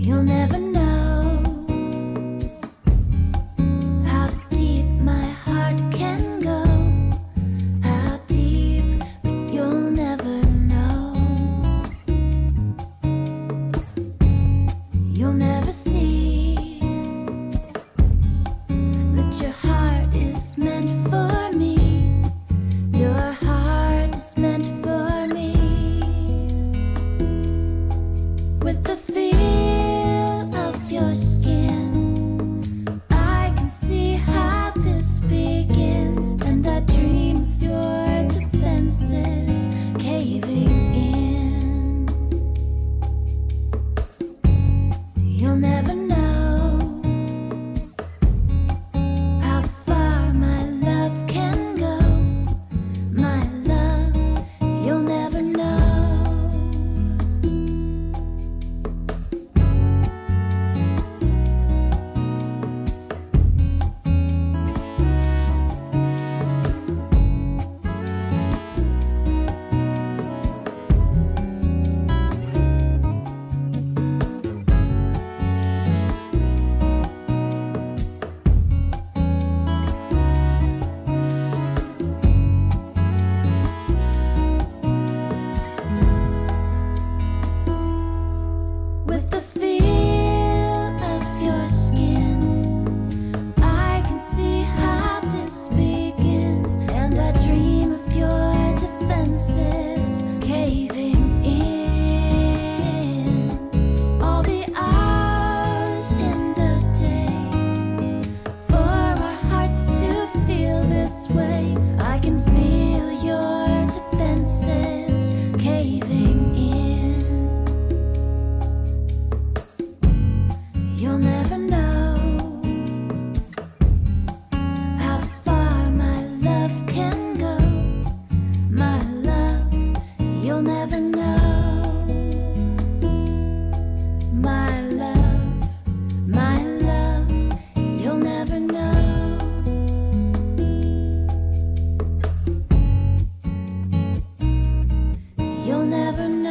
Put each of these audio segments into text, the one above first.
You'll never know how deep my heart can go. How deep, but you'll never know. You'll never see that your heart is meant for me. Your heart is meant for me. With the feel of your skin, I can see how this begins, and I dream of your defenses caving in. You'll never know how far my love can go. My love, you'll never know. With the feel of your skin, I can see how this begins, and I dream of your defenses caving in. All the hours in the day for our hearts to feel this way. I can feel your defenses caving in. You'll never know how far my love can go. My love, you'll never know. My love, you'll never know. You'll never know.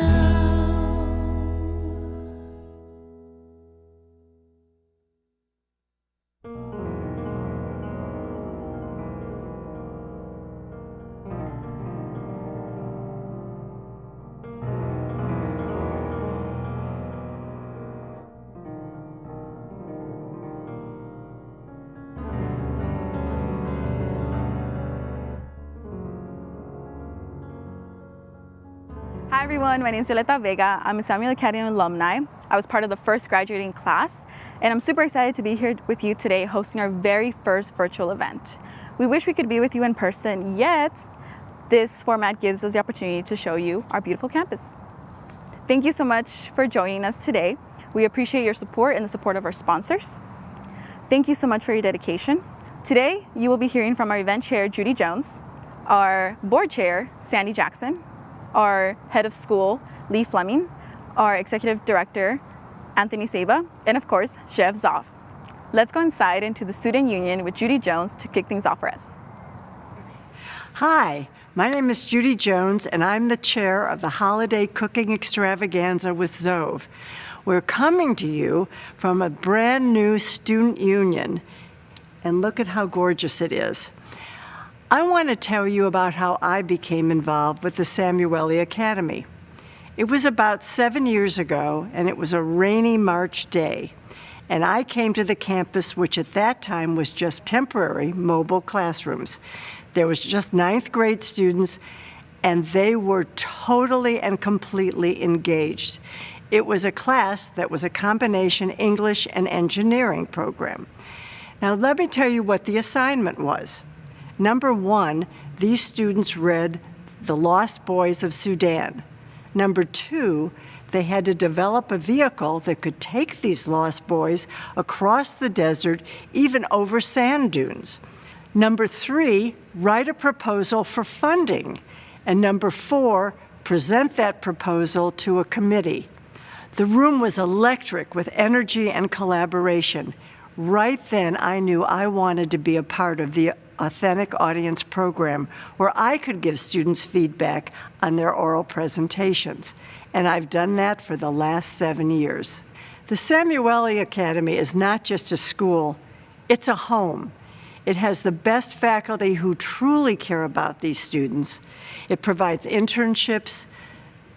Hi everyone, my name is Violeta Vega. I'm a Samueli Academy alumni. I was part of the first graduating class, and I'm super excited to be here with you today hosting our very first virtual event. We wish we could be with you in person, yet this format gives us the opportunity to show you our beautiful campus. Thank you so much for joining us today. We appreciate your support and the support of our sponsors. Thank you so much for your dedication. Today, you will be hearing from our event chair, Judy Jones, our board chair, Sandi Jackson, our head of school, Flemming, our executive director, Saba, and of course, Chef Zov. Let's go inside into the student union with Judy Jones to kick things off for us. Hi, my name is Judy Jones, and I'm the chair of the Holiday Cooking Extravaganza with Zov. We're coming to you from a brand new student union, and look at how gorgeous it is. I want to tell you about how I became involved with the Samueli Academy. It was about 7 years ago, and it was a rainy March day. And I came to the campus, which at that time was just temporary mobile classrooms. There was just 9th grade students, and they were totally and completely engaged. It was a class that was a combination English and engineering program. Now let me tell you what the assignment was. Number 1, these students read The Lost Boys of Sudan. Number 2, they had to develop a vehicle that could take these lost boys across the desert, even over sand dunes. Number 3, write a proposal for funding. And number 4, present that proposal to a committee. The room was electric with energy and collaboration. Right then, I knew I wanted to be a part of the Authentic Audience program, where I could give students feedback on their oral presentations. And I've done that for the last 7 years. The Samueli Academy is not just a school, it's a home. It has the best faculty who truly care about these students. It provides internships,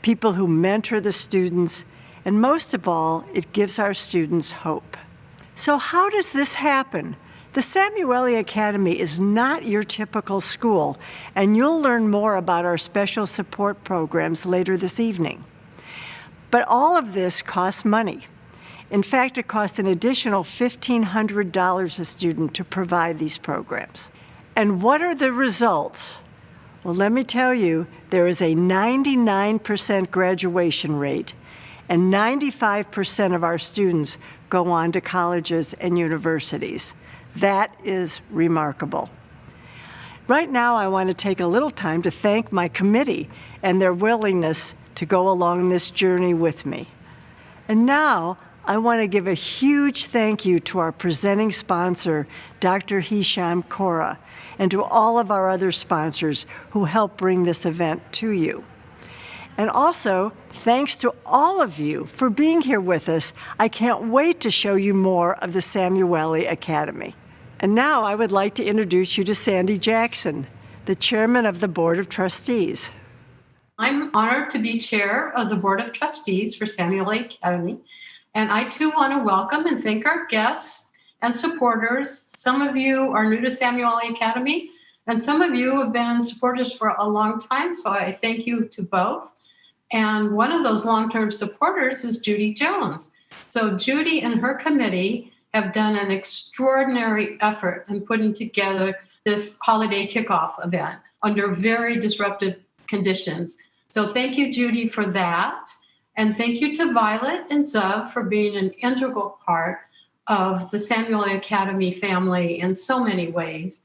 people who mentor the students, and most of all, it gives our students hope. So how does this happen? The Samueli Academy is not your typical school, and you'll learn more about our special support programs later this evening. But all of this costs money. In fact, it costs an additional $1,500 a student to provide these programs. And what are the results? Well, let me tell you, there is a 99% graduation rate, and 95% of our students go on to colleges and universities. That is remarkable. Right now, I want to take a little time to thank my committee and their willingness to go along this journey with me. And now, I want to give a huge thank you to our presenting sponsor, Dr. Hisham Kora, and to all of our other sponsors who help bring this event to you. And also, thanks to all of you for being here with us. I can't wait to show you more of the Samueli Academy. And now I would like to introduce you to Sandi Jackson, the chairman of the Board of Trustees. I'm honored to be chair of the Board of Trustees for Samueli Academy. And I too want to welcome and thank our guests and supporters. Some of you are new to Samueli Academy, and some of you have been supporters for a long time, so I thank you to both. And one of those long-term supporters is Judy Jones. So Judy and her committee have done an extraordinary effort in putting together this holiday kickoff event under very disruptive conditions. So thank you, Judy, for that. And thank you to Violet and Zov for being an integral part of the Samueli Academy family in so many ways.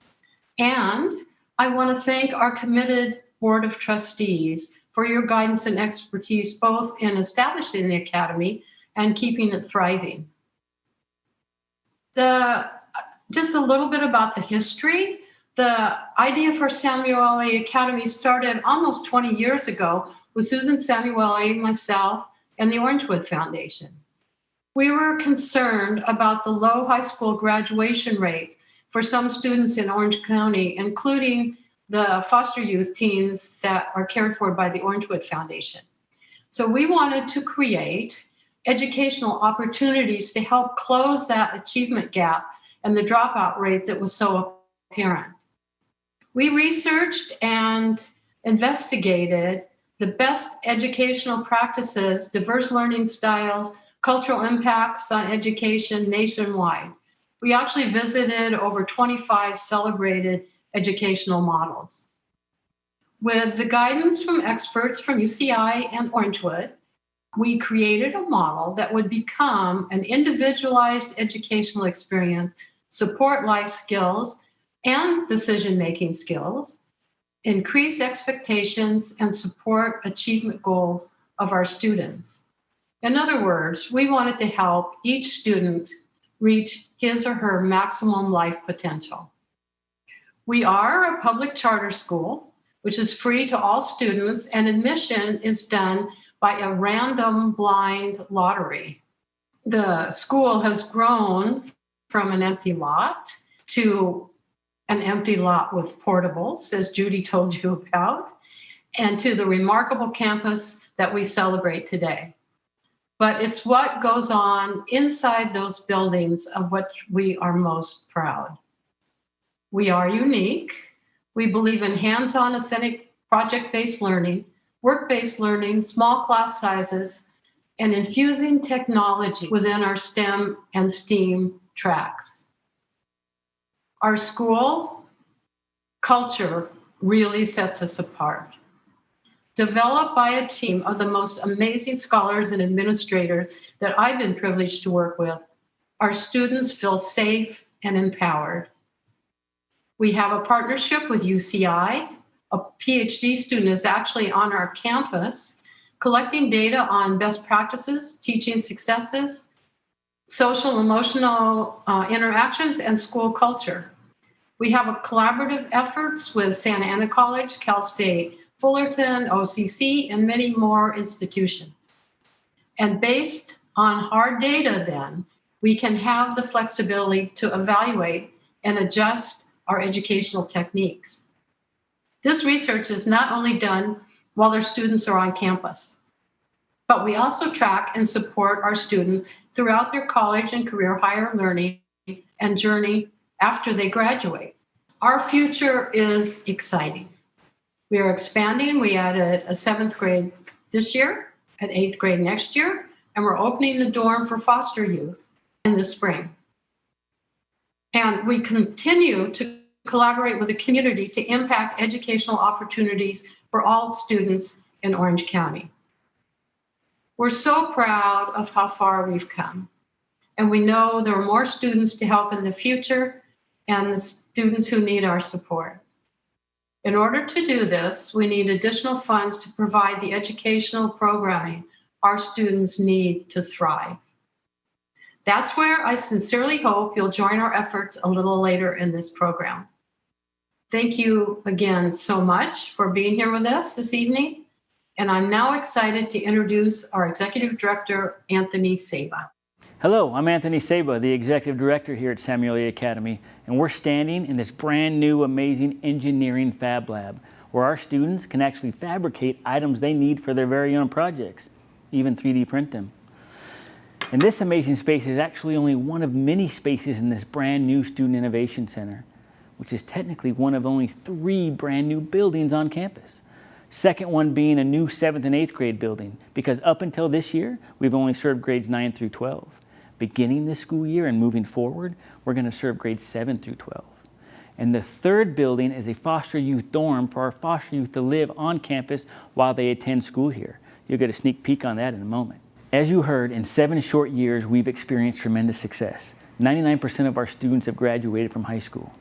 And I want to thank our committed Board of Trustees for your guidance and expertise, both in establishing the Academy and keeping it thriving. Just a little bit about the history. The idea for Samueli Academy started almost 20 years ago with Susan Samueli, myself, and the Orangewood Foundation. We were concerned about the low high school graduation rates for some students in Orange County, including the foster youth teens that are cared for by the Orangewood Foundation. So we wanted to create educational opportunities to help close that achievement gap and the dropout rate that was so apparent. We researched and investigated the best educational practices, diverse learning styles, cultural impacts on education nationwide. We actually visited over 25 celebrated educational models. With the guidance from experts from UCI and Orangewood, we created a model that would become an individualized educational experience, support life skills and decision-making skills, increase expectations, and support achievement goals of our students. In other words, we wanted to help each student reach his or her maximum life potential. We are a public charter school, which is free to all students, and admission is done by a random blind lottery. The school has grown from an empty lot to an empty lot with portables, as Judy told you about, and to the remarkable campus that we celebrate today. But it's what goes on inside those buildings of what we are most proud. We are unique. We believe in hands-on, authentic, project-based learning, work-based learning, small class sizes, and infusing technology within our STEM and STEAM tracks. Our school culture really sets us apart. developed by a team of the most amazing scholars and administrators that I've been privileged to work with, our students feel safe and empowered. We have a partnership with UCI. A PhD student is actually on our campus collecting data on best practices, teaching successes, social emotional interactions, and school culture. We have a collaborative efforts with Santa Ana College, Cal State, Fullerton, OCC, and many more institutions. And based on hard data then, we can have the flexibility to evaluate and adjust our educational techniques. This research is not only done while our students are on campus, but we also track and support our students throughout their college and career higher learning and journey after they graduate. Our future is exciting. We are expanding. We added a 7th grade this year, an 8th grade next year, and we're opening the dorm for foster youth in the spring. And we continue to collaborate with the community to impact educational opportunities for all students in Orange County. We're so proud of how far we've come, and we know there are more students to help in the future and the students who need our support. In order to do this, we need additional funds to provide the educational programming our students need to thrive. That's where I sincerely hope you'll join our efforts a little later in this program. Thank you again so much for being here with us this evening. And I'm now excited to introduce our Executive Director, Anthony Saba. Hello, I'm Anthony Saba, the Executive Director here at Samueli Academy, and we're standing in this brand new, amazing engineering fab lab where our students can actually fabricate items they need for their very own projects, even 3D print them. And this amazing space is actually only one of many spaces in this brand new Student Innovation Center, which is technically one of only 3 brand new buildings on campus. Second one being a new 7th and 8th grade building, because up until this year, we've only served grades 9 through 12. Beginning this school year and moving forward, we're going to serve grades 7 through 12. And the 3rd building is a foster youth dorm for our foster youth to live on campus while they attend school here. You'll get a sneak peek on that in a moment. As you heard, in 7 short years, we've experienced tremendous success. 99% of our students have graduated from high school.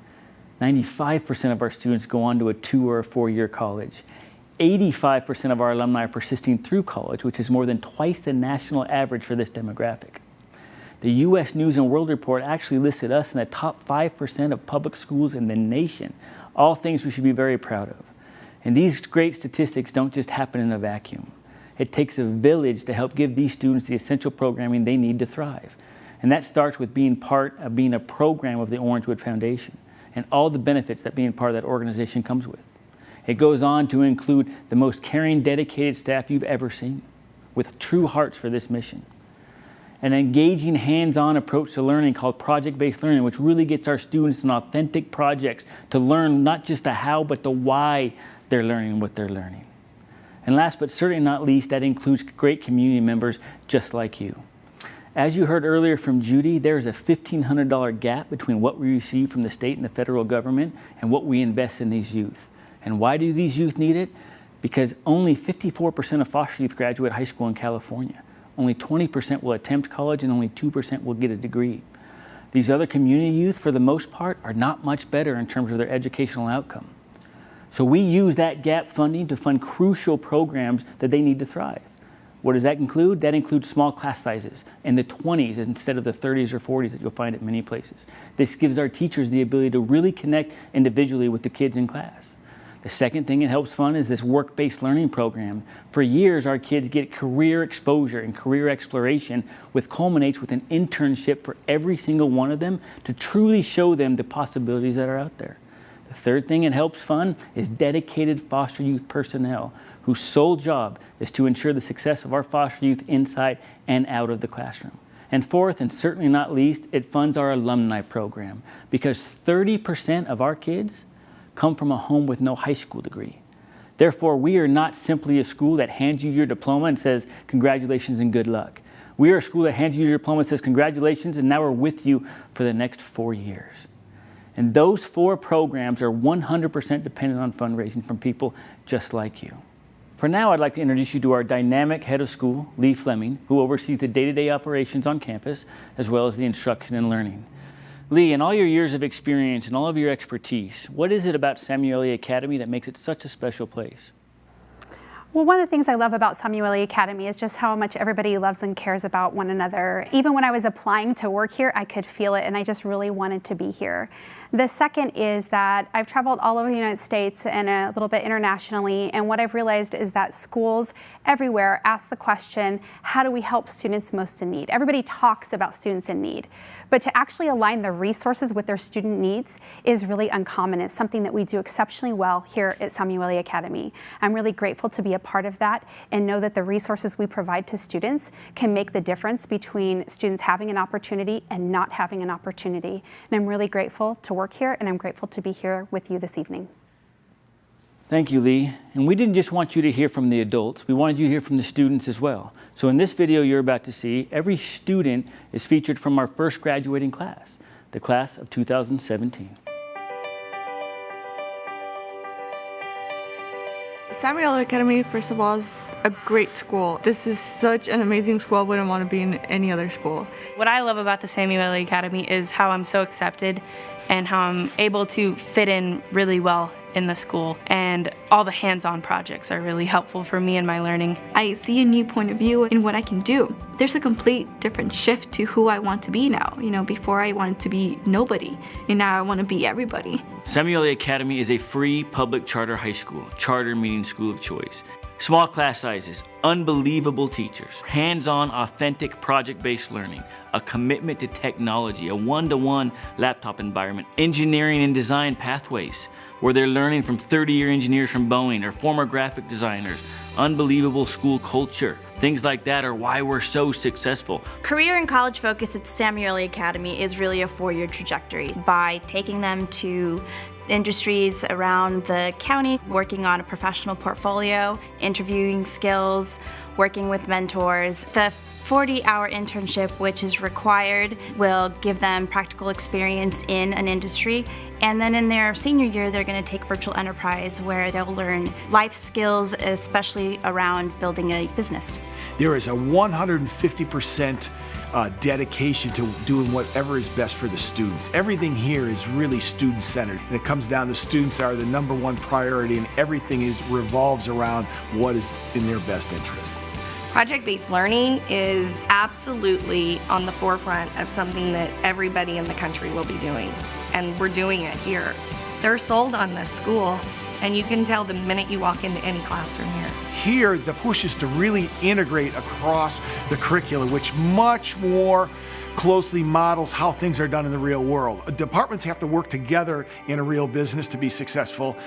95% of our students go on to a 2 or a 4-year college. 85% of our alumni are persisting through college, which is more than twice the national average for this demographic. The U.S. News and World Report actually listed us in the top 5% of public schools in the nation, all things we should be very proud of. And these great statistics don't just happen in a vacuum. It takes a village to help give these students the essential programming they need to thrive. And that starts with being part of being a program of the Orangewood Foundation and all the benefits that being part of that organization comes with. It goes on to include the most caring, dedicated staff you've ever seen, with true hearts for this mission. An engaging, hands-on approach to learning called project-based learning, which really gets our students in authentic projects to learn not just the how, but the why they're learning what they're learning. And last but certainly not least, that includes great community members just like you. As you heard earlier from Judy, there's a $1,500 gap between what we receive from the state and the federal government and what we invest in these youth. And why do these youth need it? Because only 54% of foster youth graduate high school in California. Only 20% will attempt college and only 2% will get a degree. These other community youth, for the most part, are not much better in terms of their educational outcome. So we use that gap funding to fund crucial programs that they need to thrive. What does that include? That includes small class sizes in the 20s instead of the 30s or 40s that you'll find at many places. This gives our teachers the ability to really connect individually with the kids in class. The second thing it helps fund is this work-based learning program. For years, our kids get career exposure and career exploration, which culminates with an internship for every single one of them to truly show them the possibilities that are out there. The third thing it helps fund is dedicated foster youth personnel whose sole job is to ensure the success of our foster youth inside and out of the classroom. And fourth, and certainly not least, it funds our alumni program because 30% of our kids come from a home with no high school degree. Therefore, we are not simply a school that hands you your diploma and says, congratulations and good luck. We are a school that hands you your diploma and says, congratulations, and now we're with you for the next 4 years. And those 4 programs are 100% dependent on fundraising from people just like you. For now, I'd like to introduce you to our dynamic head of school, Lee Flemming, who oversees the day-to-day operations on campus, as well as the instruction and learning. Lee, in all your years of experience and all of your expertise, what is it about Samueli Academy that makes it such a special place? Well, one of the things I love about Samueli Academy is just how much everybody loves and cares about one another. Even when I was applying to work here, I could feel it, and I just really wanted to be here. The second is that I've traveled all over the United States and a little bit internationally, and what I've realized is that schools everywhere ask the question, how do we help students most in need? Everybody talks about students in need, but to actually align the resources with their student needs is really uncommon. It's something that we do exceptionally well here at Samueli Academy. I'm really grateful to be a part of that and know that the resources we provide to students can make the difference between students having an opportunity and not having an opportunity. And I'm really grateful to work here, and I'm grateful to be here with you this evening. Thank you, Lee. And we didn't just want you to hear from the adults, we wanted you to hear from the students as well. So in this video you're about to see, every student is featured from our first graduating class, the class of 2017. Samueli Academy, first of all, is a great school. This is such an amazing school. I wouldn't want to be in any other school. What I love about the Samueli Academy is how I'm so accepted and how I'm able to fit in really well in the school, and all the hands-on projects are really helpful for me in my learning. I see a new point of view in what I can do. There's a complete different shift to who I want to be now. You know, before I wanted to be nobody, and now I want to be everybody. Samueli Academy is a free public charter high school, charter meaning school of choice. Small class sizes, unbelievable teachers, hands-on, authentic, project-based learning, a commitment to technology, a one-to-one laptop environment, engineering and design pathways, where they're learning from 30-year engineers from Boeing or former graphic designers, unbelievable school culture. Things like that are why we're so successful. Career and college focus at Samueli Academy is really a 4-year trajectory. By taking them to industries around the county, working on a professional portfolio, interviewing skills, working with mentors. The 40-hour internship, which is required, will give them practical experience in an industry. And then in their senior year, they're going to take virtual enterprise, where they'll learn life skills, especially around building a business. There is a 150% dedication to doing whatever is best for the students. Everything here is really student-centered, and it comes down to students are the #1 priority, and everything revolves around what is in their best interest. Project-based learning is absolutely on the forefront of something that everybody in the country will be doing, and we're doing it here. They're sold on this school, and you can tell the minute you walk into any classroom here. Here, the push is to really integrate across the curriculum, which much more closely models how things are done in the real world. Departments have to work together in a real business to be successful,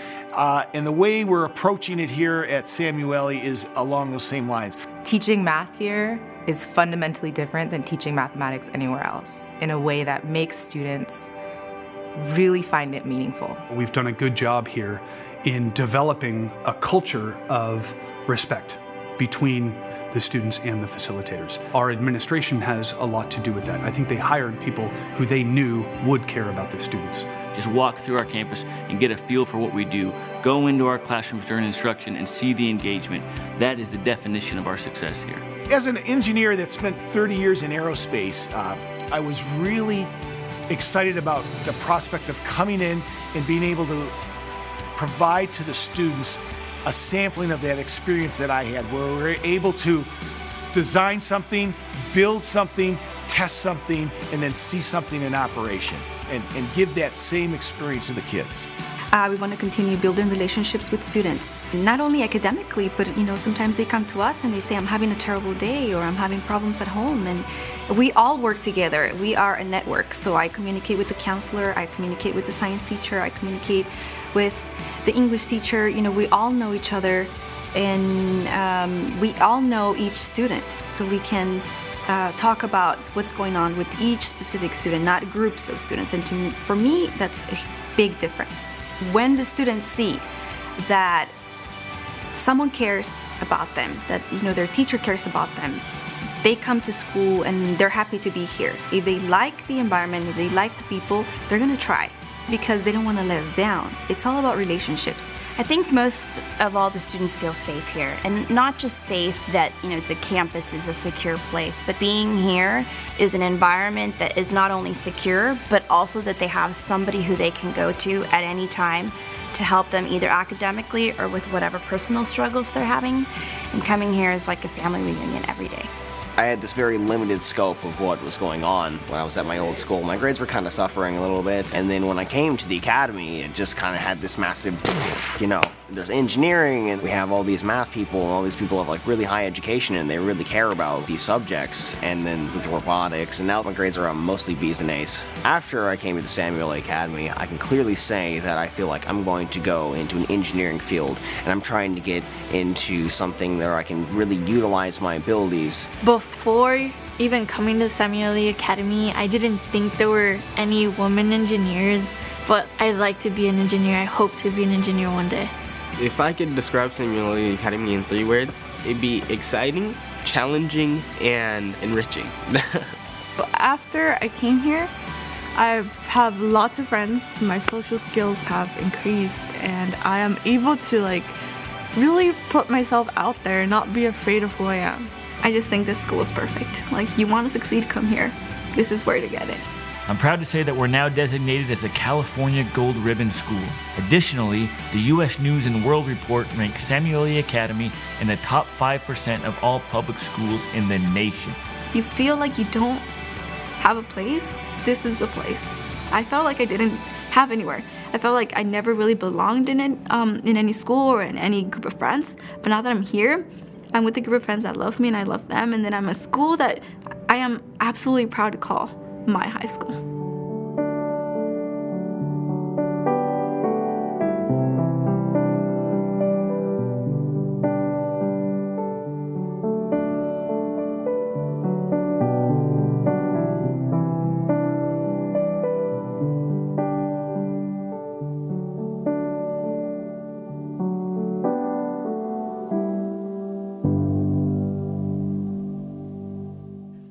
and the way we're approaching it here at Samueli is along those same lines. Teaching math here is fundamentally different than teaching mathematics anywhere else, in a way that makes students really find it meaningful. We've done a good job here in developing a culture of respect between the students and the facilitators. Our administration has a lot to do with that. I think they hired people who they knew would care about the students. Just walk through our campus and get a feel for what we do. Go into our classrooms during instruction and see the engagement. That is the definition of our success here. As an engineer that spent 30 years in aerospace, I was really excited about the prospect of coming in and being able to provide to the students a sampling of that experience that I had, where we were able to design something, build something, test something, and then see something in operation, and give that same experience to the kids. We want to continue building relationships with students, not only academically, but sometimes they come to us and they say, I'm having a terrible day, or I'm having problems at home, and we all work together. We are a network, so I communicate with the counselor, I communicate with the science teacher, I communicate with the English teacher. We all know each other, and we all know each student, so we can talk about what's going on with each specific student, not groups of students. And for me, that's a big difference. When the students see that someone cares about them, that their teacher cares about them, they come to school and they're happy to be here. If they like the environment, if they like the people, they're gonna try. because they don't want to let us down. It's all about relationships. I think most of all the students feel safe here, and not just safe that, the campus is a secure place, but being here is an environment that is not only secure, but also that they have somebody who they can go to at any time to help them either academically or with whatever personal struggles they're having. And coming here is like a family reunion every day. I had this very limited scope of what was going on when I was at my old school. My grades were kind of suffering a little bit, and then when I came to the academy, it just kind of had this massive, there's engineering, and we have all these math people, and all these people have like really high education, and they really care about these subjects, and then with robotics, and now my grades are mostly B's and A's. After I came to the Samueli Academy, I can clearly say that I feel like I'm going to go into an engineering field, and I'm trying to get into something where I can really utilize my abilities. Before even coming to the Samueli Academy, I didn't think there were any women engineers, but I'd like to be an engineer. I hope to be an engineer one day. If I could describe Samueli Academy in 3 words, it'd be exciting, challenging, and enriching. But after I came here, I have lots of friends. My social skills have increased, and I am able to really put myself out there and not be afraid of who I am. I just think this school is perfect. You want to succeed, come here. This is where to get it. I'm proud to say that we're now designated as a California Gold Ribbon School. Additionally, the U.S. News and World Report ranks Samueli Academy in the top 5% of all public schools in the nation. You feel like you don't have a place? This is the place. I felt like I didn't have anywhere. I felt like I never really belonged in any school or in any group of friends. But now that I'm here, I'm with a group of friends that love me and I love them, and then I'm a school that I am absolutely proud to call my high school.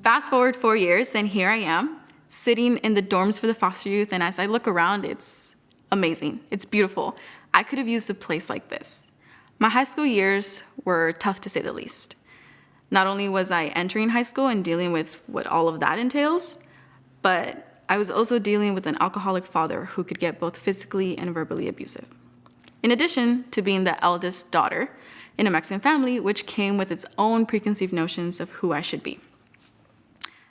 Fast forward 4 years, and here I am, sitting in the dorms for the foster youth, and as I look around, it's amazing. It's beautiful. I could have used a place like this. My high school years were tough, to say the least. Not only was I entering high school and dealing with what all of that entails, but I was also dealing with an alcoholic father who could get both physically and verbally abusive. In addition to being the eldest daughter in a Mexican family, which came with its own preconceived notions of who I should be.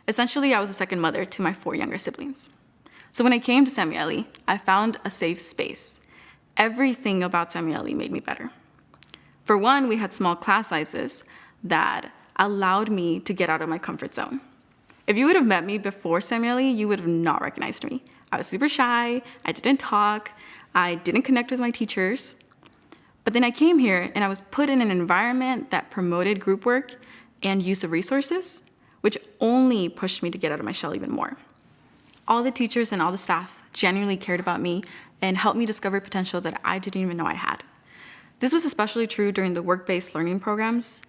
Essentially, I was a second mother to my 4 younger siblings. So when I came to Samueli, I found a safe space. Everything about Samueli made me better. For one, we had small class sizes that allowed me to get out of my comfort zone. If you would have met me before Samueli, you would have not recognized me. I was super shy, I didn't talk, I didn't connect with my teachers. But then I came here and I was put in an environment that promoted group work and use of resources, which only pushed me to get out of my shell even more. All the teachers and all the staff genuinely cared about me and helped me discover potential that I didn't even know I had. This was especially true during the work-based learning programs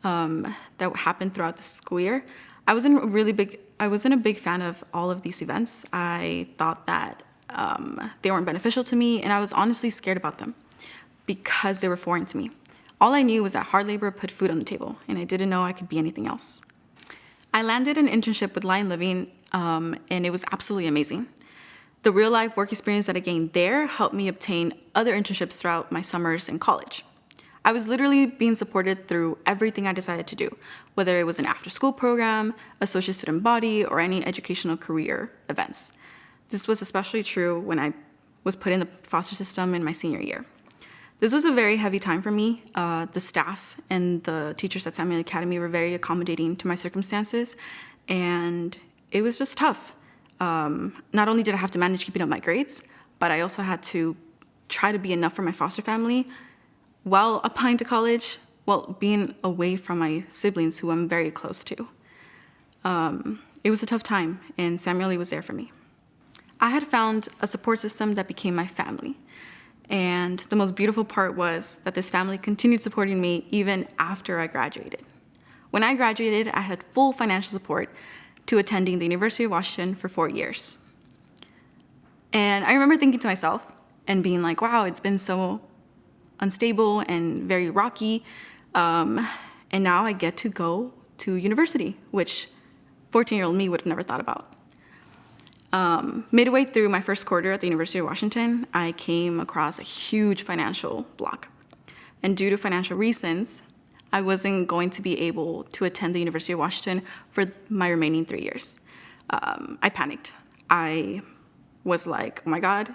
that happened throughout the school year. I wasn't a big fan of all of these events. I thought that they weren't beneficial to me, and I was honestly scared about them because they were foreign to me. All I knew was that hard labor put food on the table, and I didn't know I could be anything else. I landed an internship with Lion Living, and it was absolutely amazing. The real-life work experience that I gained there helped me obtain other internships throughout my summers in college. I was literally being supported through everything I decided to do, whether it was an after-school program, associate student body, or any educational career events. This was especially true when I was put in the foster system in my senior year. This was a very heavy time for me. The staff and the teachers at Samueli Academy were very accommodating to my circumstances, and it was just tough. Not only did I have to manage keeping up my grades, but I also had to try to be enough for my foster family while applying to college, while being away from my siblings who I'm very close to. It was a tough time, and Samueli was there for me. I had found a support system that became my family. And the most beautiful part was that this family continued supporting me even after I graduated. When I graduated, I had full financial support to attending the University of Washington for 4 years. And I remember thinking to myself and being like, wow, it's been so unstable and very rocky. And now I get to go to university, which 14-year-old me would have never thought about. Midway through my first quarter at the University of Washington, I came across a huge financial block. And due to financial reasons, I wasn't going to be able to attend the University of Washington for my remaining 3 years. I panicked. I was like, oh my God,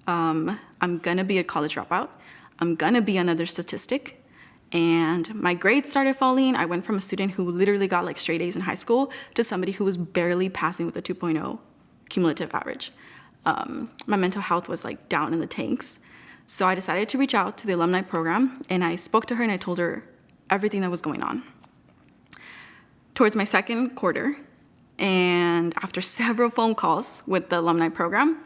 I'm gonna be a college dropout. I'm gonna be another statistic. And my grades started falling. I went from a student who literally got like straight A's in high school to somebody who was barely passing with a 2.0 cumulative average. My mental health was like down in the tanks. So I decided to reach out to the alumni program, and I spoke to her and I told her everything that was going on. Towards my second quarter, and after several phone calls with the alumni program,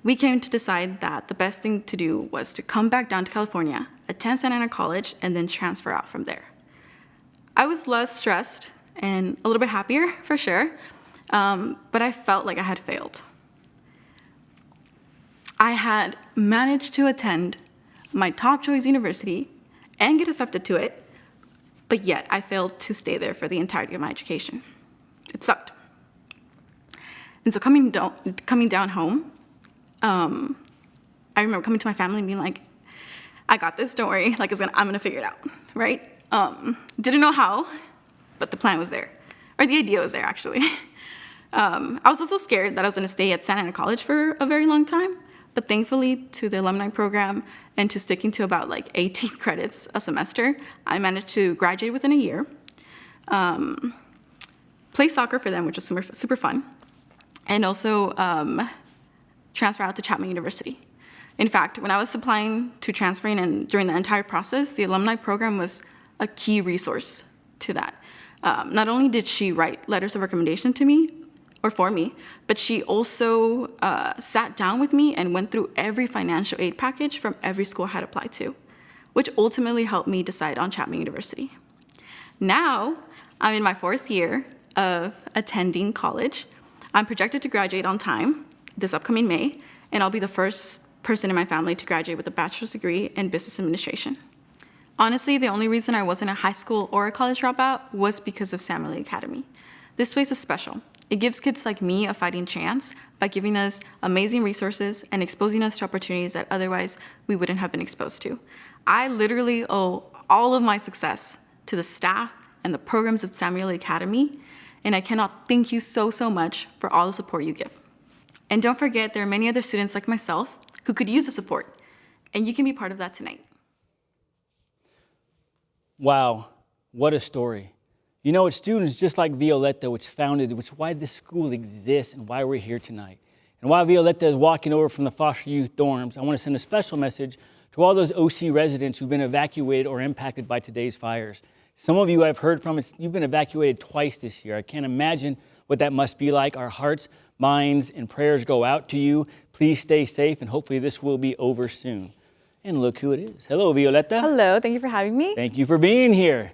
we came to decide that the best thing to do was to come back down to California, attend Santa Ana College, and then transfer out from there. I was less stressed and a little bit happier, for sure, but I felt like I had failed. I had managed to attend my top choice university and get accepted to it, but yet I failed to stay there for the entirety of my education. It sucked. And so coming down home, I remember coming to my family and being like, I got this, don't worry, like I'm gonna figure it out, right? Didn't know how, but the plan was there, or the idea was there, actually. I was also scared that I was gonna stay at Santa Ana College for a very long time, but thankfully to the alumni program and to sticking to about like 18 credits a semester, I managed to graduate within a year, play soccer for them, which was super fun, and also transfer out to Chapman University. In fact, when I was applying to transferring and during the entire process, the alumni program was a key resource to that. Not only did she write letters of recommendation to me, or for me, but she also sat down with me and went through every financial aid package from every school I had applied to, which ultimately helped me decide on Chapman University. Now, I'm in my 4th year of attending college. I'm projected to graduate on time this upcoming May, and I'll be the first person in my family to graduate with a bachelor's degree in business administration. Honestly, the only reason I wasn't a high school or a college dropout was because of Samueli Academy. This place is special. It gives kids like me a fighting chance by giving us amazing resources and exposing us to opportunities that otherwise we wouldn't have been exposed to. I literally owe all of my success to the staff and the programs at Samueli Academy, and I cannot thank you so much for all the support you give. And don't forget, there are many other students like myself who could use the support, and you can be part of that tonight. Wow, what a story. You know, it's students just like Violeta, which why this school exists and why we're here tonight. And while Violeta is walking over from the foster youth dorms, I want to send a special message to all those OC residents who've been evacuated or impacted by today's fires. Some of you I've heard from, you've been evacuated twice this year. I can't imagine what that must be like. Our hearts, minds, and prayers go out to you. Please stay safe, and hopefully this will be over soon. And look who it is. Hello, Violeta. Hello, thank you for having me. Thank you for being here.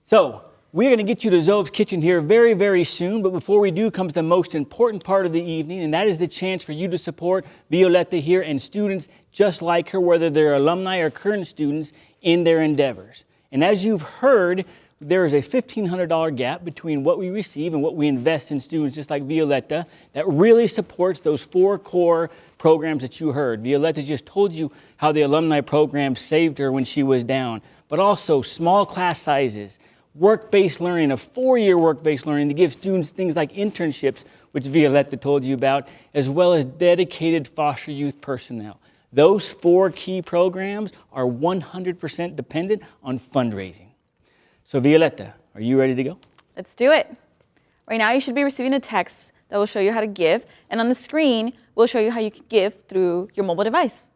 So, we're going to get you to Zov's kitchen here very soon, but before we do comes the most important part of the evening, and that is the chance for you to support Violeta here and students just like her, whether they're alumni or current students, in their endeavors. And as you've heard, there is a $1,500 gap between what we receive and what we invest in students just like Violeta that really supports those 4 core programs that you heard. Violeta just told you how the alumni program saved her when she was down, but also small class sizes, work-based learning, a 4-year work-based learning to give students things like internships, which Violeta told you about, as well as dedicated foster youth personnel. Those 4 key programs are 100% dependent on fundraising. So Violeta, are you ready to go? Let's do it. Right now you should be receiving a text that will show you how to give, and on the screen we'll show you how you can give through your mobile device.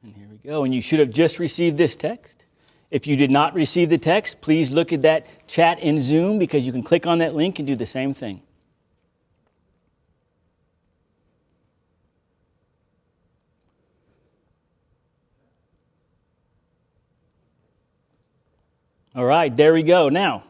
And here we go, and you should have just received this text. If you did not receive the text, please look at that chat in Zoom because you can click on that link and do the same thing. All right, there we go. Now,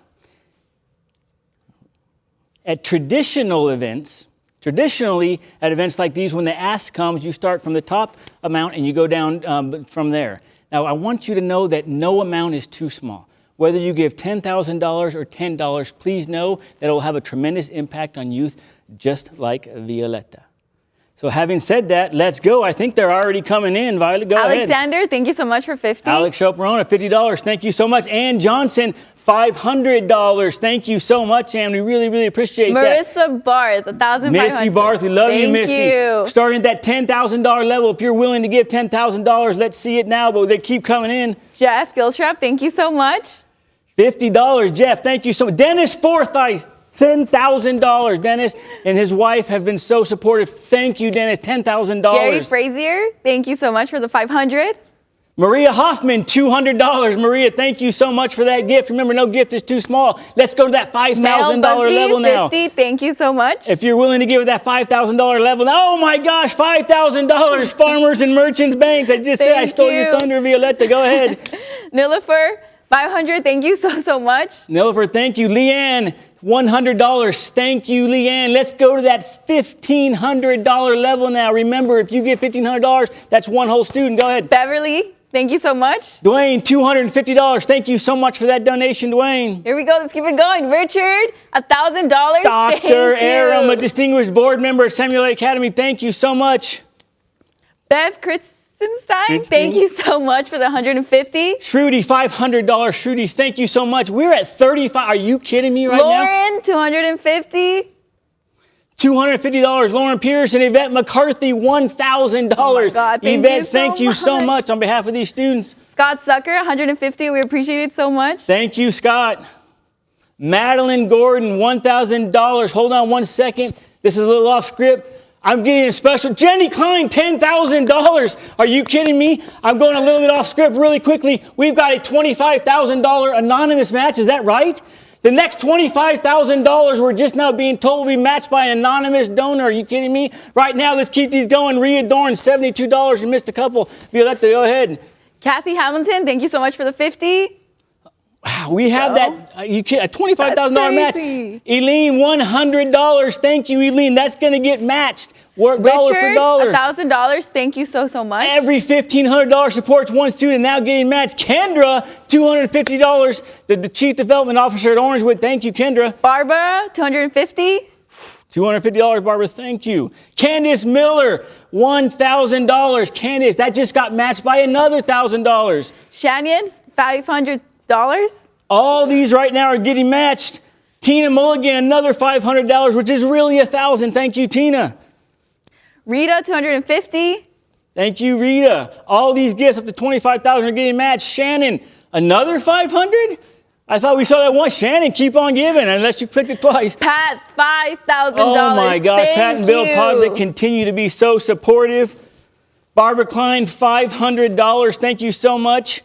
at traditional events, Traditionally, at events like these, when the ask comes, you start from the top amount and you go down from there. Now, I want you to know that no amount is too small. Whether you give $10,000 or $10, please know that it will have a tremendous impact on youth, just like Violeta. So having said that, let's go. I think they're already coming in. Violet, go ahead. Alexander, thank you so much for 50. Alex Chaperona, $50. Thank you so much. Ann Johnson, $500. Thank you so much, Ann. We really, really appreciate that. Marissa Barth, $1,500. Missy Barth, we love you, Missy. Thank you. Starting at that $10,000 level. If you're willing to give $10,000, let's see it now, but they keep coming in. Jeff Gilstrap, thank you so much. $50, Jeff. Thank you so much. Dennis Forsyth, $10,000. Dennis and his wife have been so supportive. Thank you, Dennis. $10,000. Gary Frazier, thank you so much for the 500. Maria Hoffman, $200. Maria, thank you so much for that gift. Remember, no gift is too small. Let's go to that $5,000 level now. 50, thank you so much. If you're willing to give it that $5,000 level, oh my gosh, $5,000. Farmers and Merchants Banks. I just said I stole your thunder, Violeta. Go ahead. Nilofer, 500. Thank you so much. Nilofer, thank you. Leanne, $100. Thank you, Leanne. Let's go to that $1,500 level now. Remember, if you give $1,500, that's one whole student. Go ahead. Beverly, thank you so much. Dwayne, $250. Thank you so much for that donation, Dwayne. Here we go. Let's keep it going. Richard, $1,000. Dr. Aram, a distinguished board member at Samueli Academy. Thank you so much. Bev Kritzenstein, thank you so much for the 150. Shruti, $500. Shruti, thank you so much. We're at 35. Are you kidding me right now? Lauren, 250. $250. Lauren Pearson, Yvette McCarthy, $1,000. Oh my God, Thank you so much on behalf of these students. Scott Zucker, 150. We appreciate it so much. Thank you, Scott. Madeline Gordon, $1,000. Hold on one second. This is a little off script. I'm getting a special. Jenny Klein, $10,000. Are you kidding me? I'm going a little bit off script really quickly. We've got a $25,000 anonymous match. Is that right? The next $25,000 we're just now being told will be matched by an anonymous donor. Are you kidding me? Right now, let's keep these going. Rhea Dorn, $72. You missed a couple. Violeta, go ahead. Kathy Hamilton, thank you so much for the 50. Wow, we have that, a $25,000 match. Eileen, $100. Thank you, Eileen. That's going to get matched. Dollar for dollar. $1,000. Thank you so much. Every $1,500 supports one student now getting matched. Kendra, $250. The Chief Development Officer at Orangewood. Thank you, Kendra. Barbara, $250. $250, Barbara. Thank you. Candace Miller, $1,000. Candace, that just got matched by another $1,000. Shannon, $500. All these right now are getting matched. Tina Mulligan, another $500, which is really $1,000. Thank you, Tina. Rita, $250. Thank you, Rita. All these gifts up to $25,000 are getting matched. Shannon, another $500? I thought we saw that once. Shannon, keep on giving unless you clicked it twice. Pat, $5,000. Oh my gosh, Thank Pat and Bill you. Poslick continue to be so supportive. Barbara Klein, $500. Thank you so much.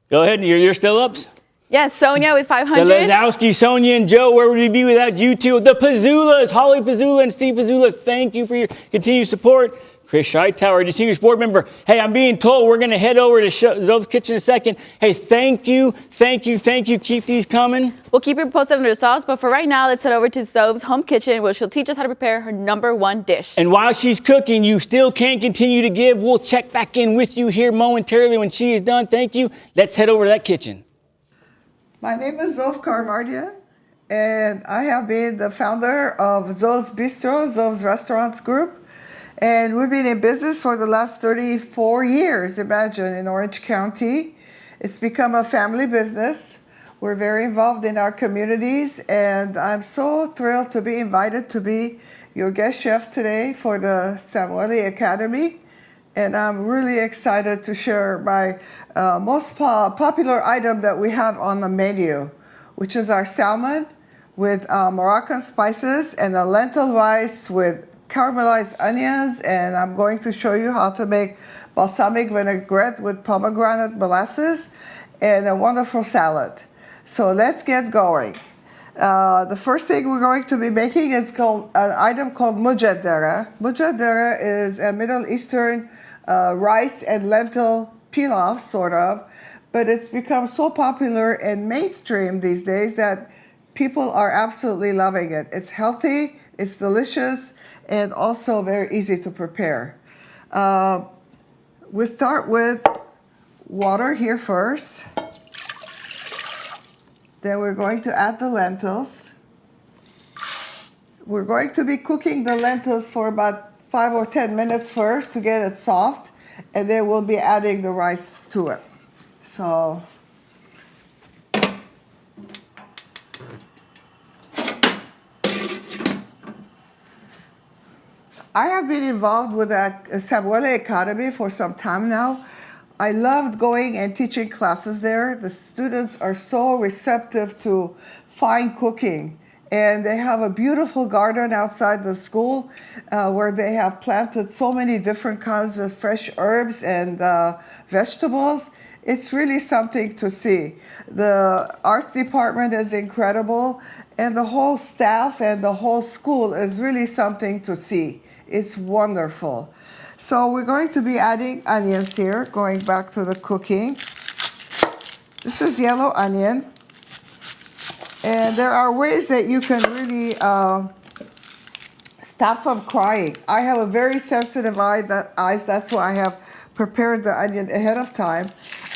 Go ahead, you're still ups? Yes, Sonia with $500. The Lazowski, Sonia and Joe, where would we be without you two? The Pazzulas, Holly Pazzula and Steve Pazzula, thank you for your continued support. Chris Scheitauer, distinguished board member. Hey, I'm being told we're going to head over to Zov's Kitchen in a second. Hey, thank you. Keep these coming. We'll keep you posted under the sauce, but for right now, let's head over to Zov's home kitchen, where she'll teach us how to prepare her #1 dish. And while she's cooking, you still can continue to give. We'll check back in with you here momentarily when she is done. Thank you. Let's head over to that kitchen. My name is Zov Karmardian, and I have been the founder of Zov's Bistro, Zov's Restaurants Group. And we've been in business for the last 34 years, imagine, in Orange County. It's become a family business. We're very involved in our communities, and I'm so thrilled to be invited to be your guest chef today for the Samueli Academy. And I'm really excited to share my most popular item that we have on the menu, which is our salmon with Moroccan spices and a lentil rice with caramelized onions, and I'm going to show you how to make balsamic vinaigrette with pomegranate molasses and a wonderful salad. So let's get going. The first thing we're going to be making is an item called mujadara. Mujadara is a Middle Eastern rice and lentil pilaf, sort of, but it's become so popular and mainstream these days that people are absolutely loving it. It's healthy, It's delicious and also very easy to prepare. We start with water here first. Then we're going to add the lentils. We're going to be cooking the lentils for about 5 or 10 minutes first to get it soft, and then we'll be adding the rice to it. So I have been involved with the Samueli Academy for some time now. I loved going and teaching classes there. The students are so receptive to fine cooking. And they have a beautiful garden outside the school where they have planted so many different kinds of fresh herbs and vegetables. It's really something to see. The arts department is incredible, and the whole staff and the whole school is really something to see. It's wonderful. So we're going to be adding onions here, going back to the cooking. This is yellow onion. And there are ways that you can really stop from crying. I have a very sensitive eyes, that's why I have prepared the onion ahead of time.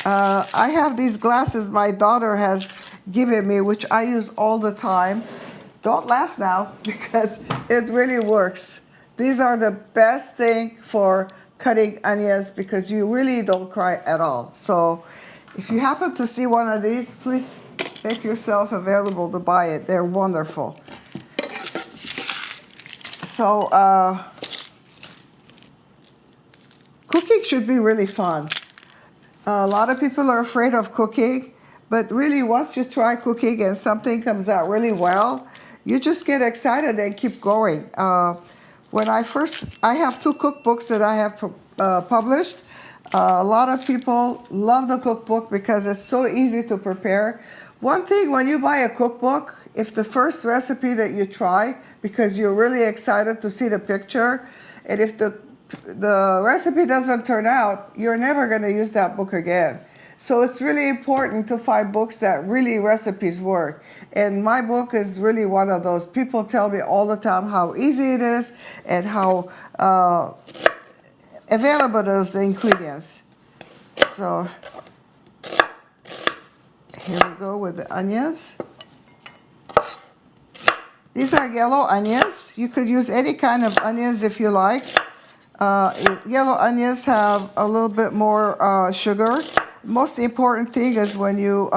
I have these glasses my daughter has given me, which I use all the time. Don't laugh now, because it really works. These are the best thing for cutting onions because you really don't cry at all. So if you happen to see one of these, please make yourself available to buy it. They're wonderful. So cooking should be really fun. A lot of people are afraid of cooking, but really once you try cooking and something comes out really well, you just get excited and keep going. I have 2 cookbooks that I have published. A lot of people love the cookbook because it's so easy to prepare. One thing, when you buy a cookbook, if the first recipe that you try, because you're really excited to see the picture, and if the recipe doesn't turn out, you're never going to use that book again. So it's really important to find books that really recipes work. And my book is really one of those. People tell me all the time how easy it is and how available it is, the ingredients. So here we go with the onions. These are yellow onions. You could use any kind of onions if you like. Yellow onions have a little bit more sugar. Most important thing is when you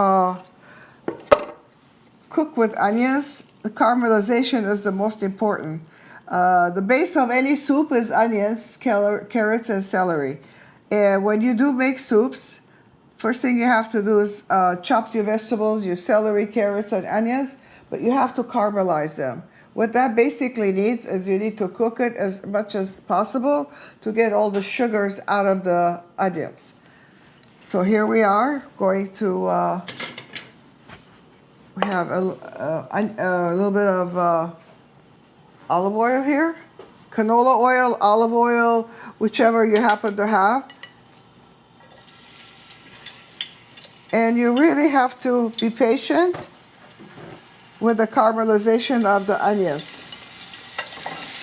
cook with onions, the caramelization is the most important. The base of any soup is onions, carrots, and celery. And when you do make soups, first thing you have to do is chop your vegetables, your celery, carrots, and onions, but you have to caramelize them. What that basically needs is you need to cook it as much as possible to get all the sugars out of the onions. So here we are going to, we have a little bit of olive oil here, canola oil, olive oil, whichever you happen to have. And you really have to be patient with the caramelization of the onions.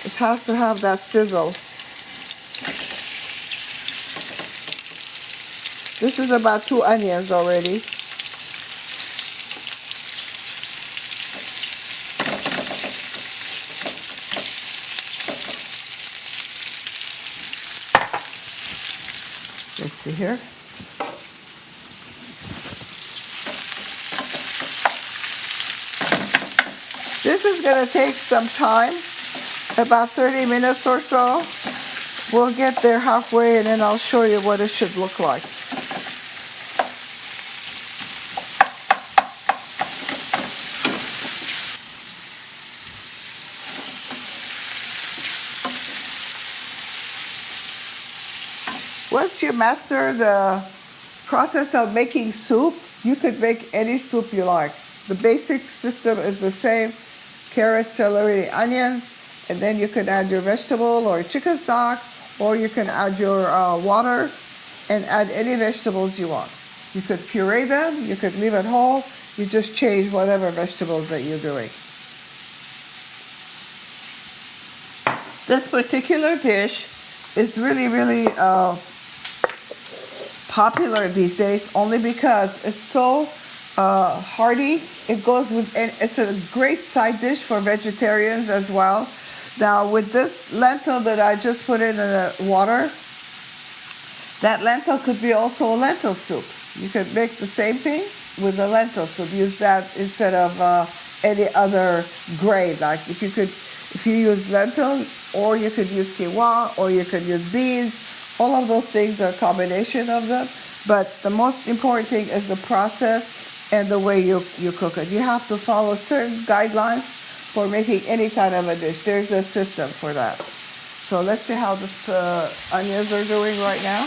It has to have that sizzle. This is about 2 onions already. Let's see here. This is going to take some time, about 30 minutes or so. We'll get there halfway and then I'll show you what it should look like. Once you master the process of making soup, you could make any soup you like. The basic system is the same: carrots, celery, onions, and then you can add your vegetable or chicken stock, or you can add your water and add any vegetables you want. You could puree them, you could leave it whole, you just change whatever vegetables that you're doing. This particular dish is really, really popular these days only because it's so hearty. It goes with, and it's a great side dish for vegetarians as well. Now with this lentil that I just put in the water, that lentil could be also a lentil soup. You could make the same thing with the lentil soup. Use that instead of any other grain. Like if you use lentil, or you could use quinoa, or you could use beans. All of those things are a combination of them. But the most important thing is the process and the way you cook it. You have to follow certain guidelines for making any kind of a dish. There's a system for that. So let's see how the onions are doing right now.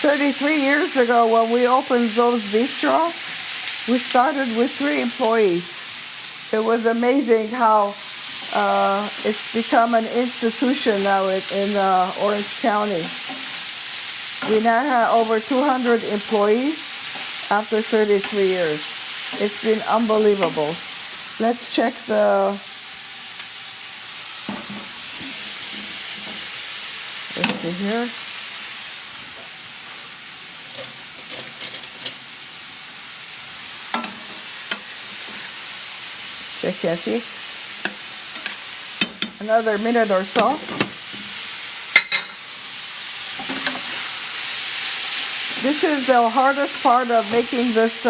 $33 years ago, when we opened Zov's Bistro, we started with 3 employees. It was amazing how it's become an institution now in Orange County. We now have over 200 employees after 33 years. It's been unbelievable. Let's check let's see here. Check, Cassie. Another minute or so. This is the hardest part of making this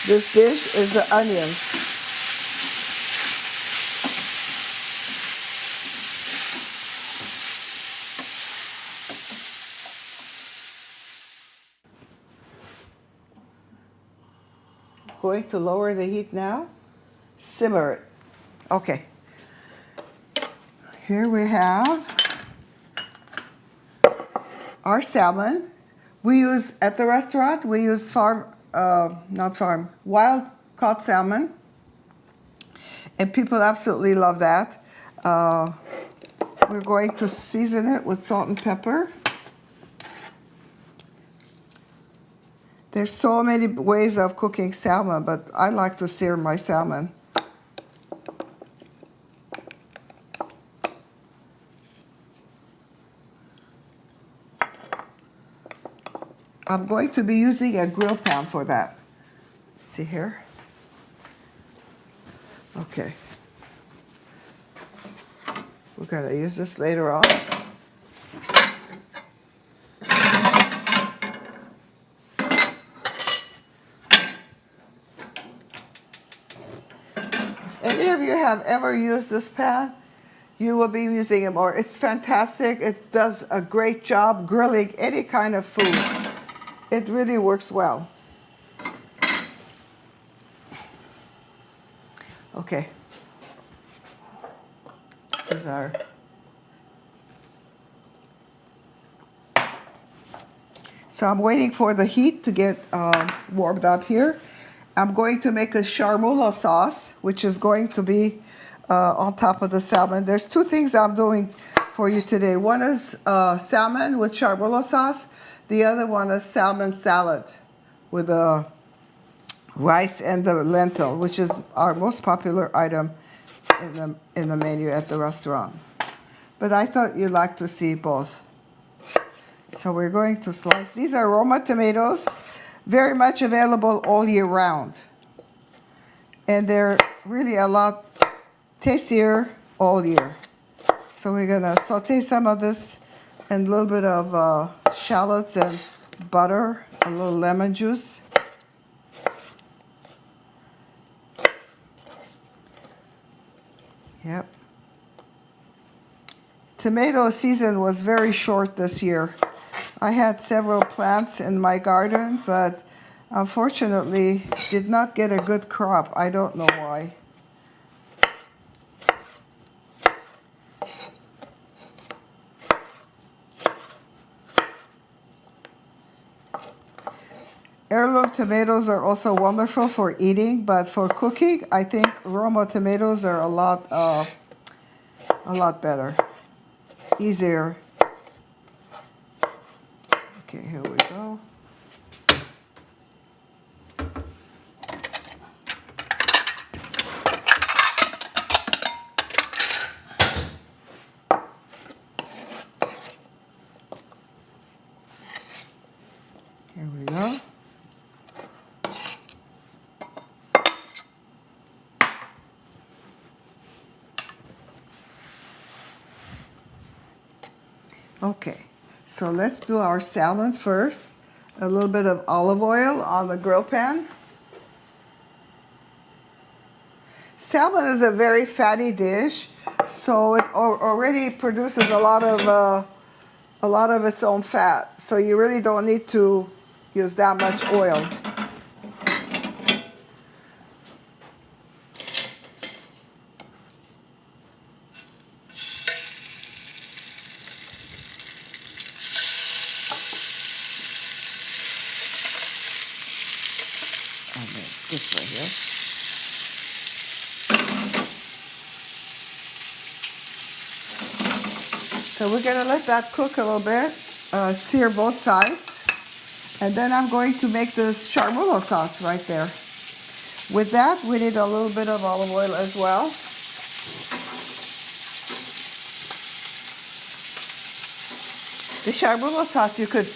this dish is the onions. Going to lower the heat now. Simmer it. Okay. Here we have our salmon. We use, at the restaurant, we use wild caught salmon. And people absolutely love that. We're going to season it with salt and pepper. There's so many ways of cooking salmon, but I like to sear my salmon. I'm going to be using a grill pan for that. See here? Okay. We're going to use this later on. Any of you have ever used this pan, you will be using it more. It's fantastic. It does a great job grilling any kind of food. It really works well. Okay. This is our... So I'm waiting for the heat to get warmed up here. I'm going to make a charmula sauce, which is going to be on top of the salmon. There's 2 things I'm doing for you today. One is salmon with charmula sauce. The other one is salmon salad with rice and the lentil, which is our most popular item in the menu at the restaurant. But I thought you'd like to see both. So we're going to slice. These are Roma tomatoes, very much available all year round. And they're really a lot tastier all year. So we're gonna saute some of this and a little bit of shallots and butter, a little lemon juice. Yep. Tomato season was very short this year. I had several plants in my garden, but unfortunately did not get a good crop. I don't know why. Heirloom tomatoes are also wonderful for eating, but for cooking, I think Roma tomatoes are a lot better, easier. Okay, here we go. Okay, so let's do our salmon first. A little bit of olive oil on the grill pan. Salmon is a very fatty dish, so it already produces a lot of its own fat. So you really don't need to use that much oil. This right here. So we're gonna let that cook a little bit, sear both sides, and then I'm going to make this charmullo sauce right there. With that, we need a little bit of olive oil as well. The charmullo sauce, you could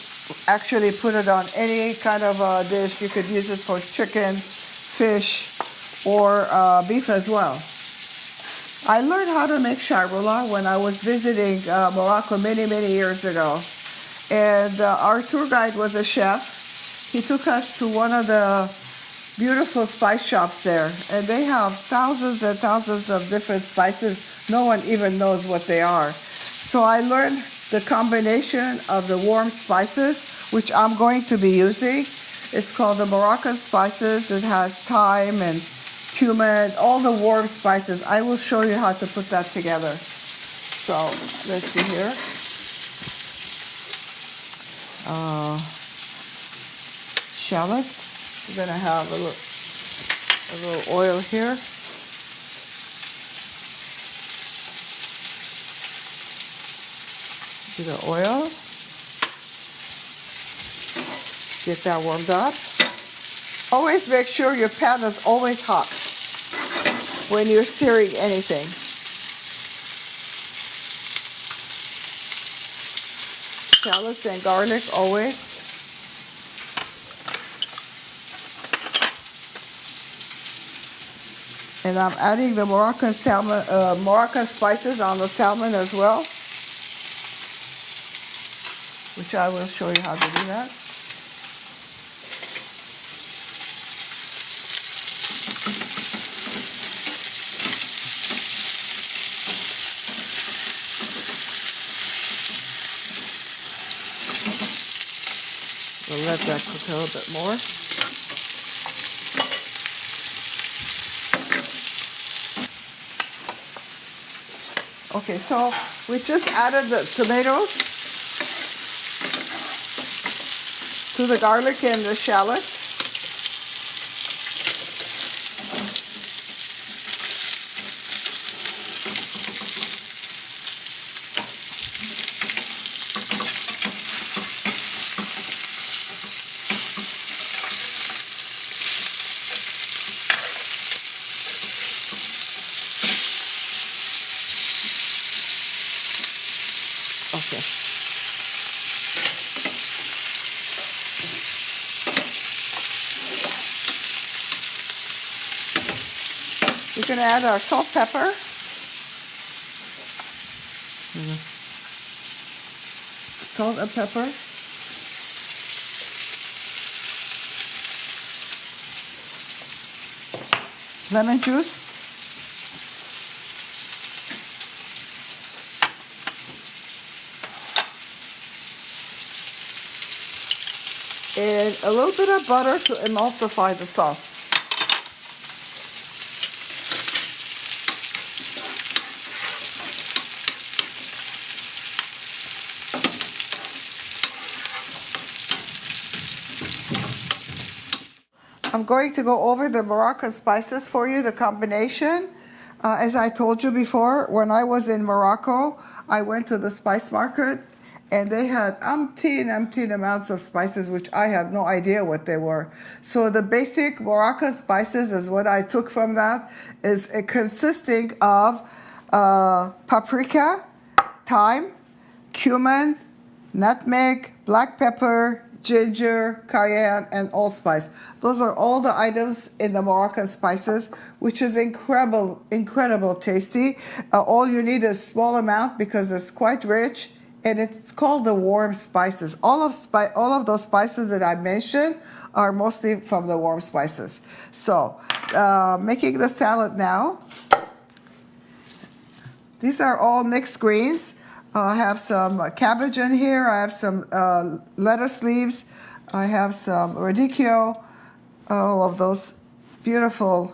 actually put it on any kind of dish. You could use it for chicken, fish, or beef as well. I learned how to make charmullo when I was visiting Morocco many, many years ago. And our tour guide was a chef. He took us to one of the beautiful spice shops there. And they have thousands and thousands of different spices. No one even knows what they are. So I learned the combination of the warm spices, which I'm going to be using. It's called the Moroccan spices. It has thyme and cumin, all the warm spices. I will show you how to put that together. So let's see here. Shallots. We're gonna have a little oil here. Bit of oil. Get that warmed up. Always make sure your pan is always hot when you're searing anything. Shallots and garlic always. And I'm adding the Moroccan salmon, Moroccan spices on the salmon as well, which I will show you how to do that. We'll let that cook a little bit more. Okay, so we just added the tomatoes to the garlic and the shallots. Okay. We're going to add our salt, pepper. Salt and pepper. Lemon juice. And a little bit of butter to emulsify the sauce. I'm going to go over the Moroccan spices for you, the combination. As I told you before, when I was in Morocco, I went to the spice market and they had umpteen amounts of spices, which I had no idea what they were. So the basic Moroccan spices is what I took from that, is consisting of paprika, thyme, cumin, nutmeg, black pepper, ginger, cayenne, and allspice. Those are all the items in the Moroccan spices, which is incredible tasty. All you need is a small amount because it's quite rich and it's called the warm spices. All of those spices that I mentioned are mostly from the warm spices. So, making the salad now. These are all mixed greens. I have some cabbage in here. I have some lettuce leaves. I have some radicchio, all of those beautiful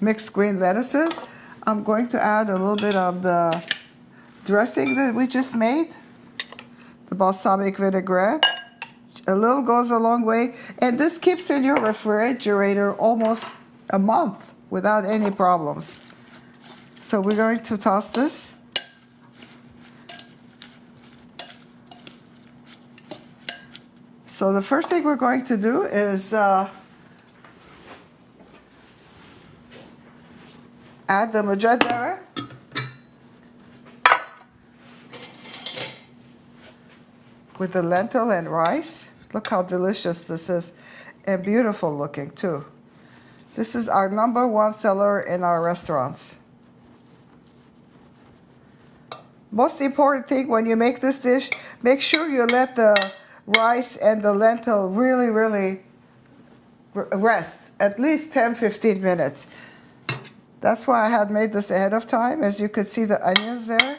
mixed green lettuces. I'm going to add a little bit of the dressing that we just made, the balsamic vinaigrette. A little goes a long way, and this keeps in your refrigerator almost a month without any problems. So we're going to toss this. So the first thing we're going to do is add the mozzarella. With the lentil and rice. Look how delicious this is, and beautiful looking too. This is our #1 seller in our restaurants. Most important thing when you make this dish, make sure you let the rice and the lentil really rest, at least 10-15 minutes. That's why I had made this ahead of time. As you could see, the onions there.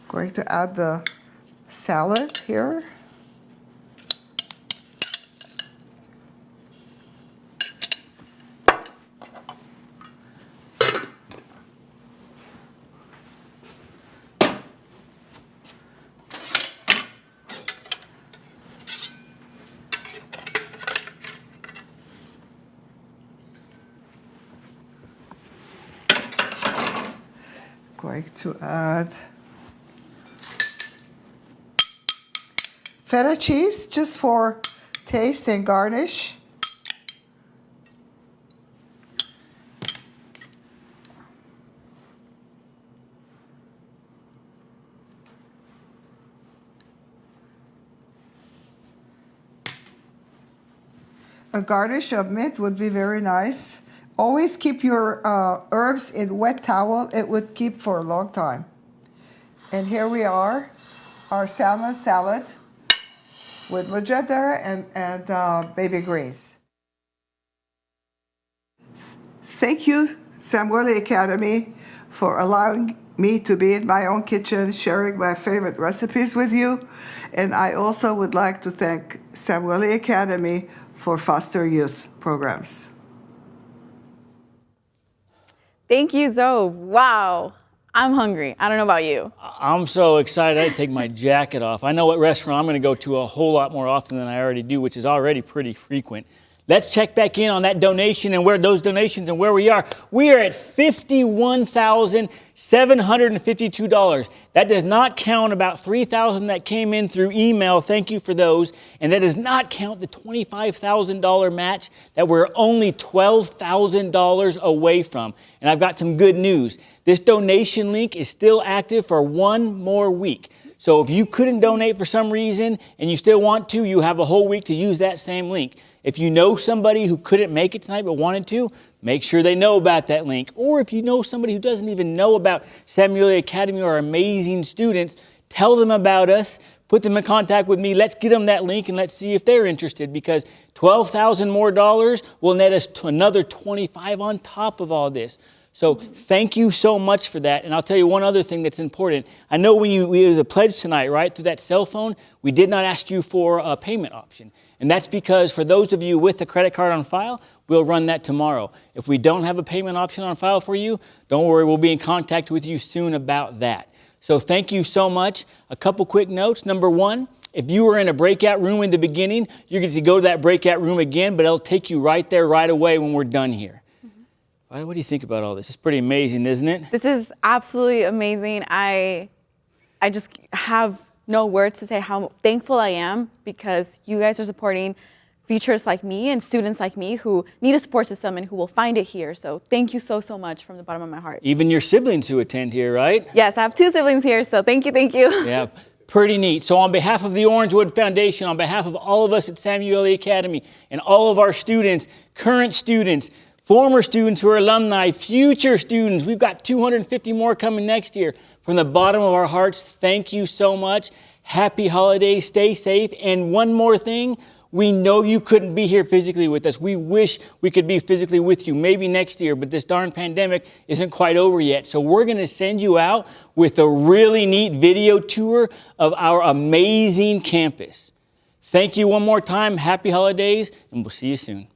Going to add the salad here. Going to add feta cheese just for taste and garnish. A garnish of mint would be very nice. Always keep your herbs in wet towel. It would keep for a long time. And here we are, our salmon salad with mozzarella and baby greens. Thank you, Samueli Academy, for allowing me to be in my own kitchen, sharing my favorite recipes with you. And I also would like to thank Samueli Academy for foster youth programs. Thank you, Zov. Wow. I'm hungry. I don't know about you. I'm so excited I had to take my jacket off. I know what restaurant I'm going to go to a whole lot more often than I already do, which is already pretty frequent. Let's check back in on that donation and where those donations and where we are. We are at $51,752. That does not count about $3,000 that came in through email. Thank you for those. And that does not count the $25,000 match that we're only $12,000 away from. And I've got some good news. This donation link is still active for one more week. So if you couldn't donate for some reason and you still want to, you have a whole week to use that same link. If you know somebody who couldn't make it tonight but wanted to, make sure they know about that link. Or if you know somebody who doesn't even know about Samueli Academy or our amazing students, tell them about us, put them in contact with me. Let's get them that link and let's see if they're interested, because $12,000 more will net us to another $25,000 on top of all this. So thank you so much for that. And I'll tell you one other thing that's important. I know when it was a pledge tonight, right, through that cell phone, we did not ask you for a payment option. And that's because for those of you with the credit card on file, we'll run that tomorrow. If we don't have a payment option on file for you, don't worry, we'll be in contact with you soon about that. So thank you so much. A couple quick notes. Number one, if you were in a breakout room in the beginning, you're going to go to that breakout room again, but it'll take you right there right away when we're done here. What do you think about all this? It's pretty amazing, isn't it? This is absolutely amazing. I just have no words to say how thankful I am, because you guys are supporting futures like me and students like me who need a support system and who will find it here. So thank you so much from the bottom of my heart. Even your siblings who attend here, right? Yes, I have 2 siblings here, so thank you. Yeah, pretty neat. So on behalf of the Orangewood Foundation, on behalf of all of us at Samueli Academy and all of our students, current students, former students who are alumni, future students. We've got 250 more coming next year. From the bottom of our hearts, thank you so much. Happy holidays, stay safe. And one more thing, we know you couldn't be here physically with us. We wish we could be physically with you, maybe next year, but this darn pandemic isn't quite over yet. So we're gonna send you out with a really neat video tour of our amazing campus. Thank you one more time, happy holidays, and we'll see you soon.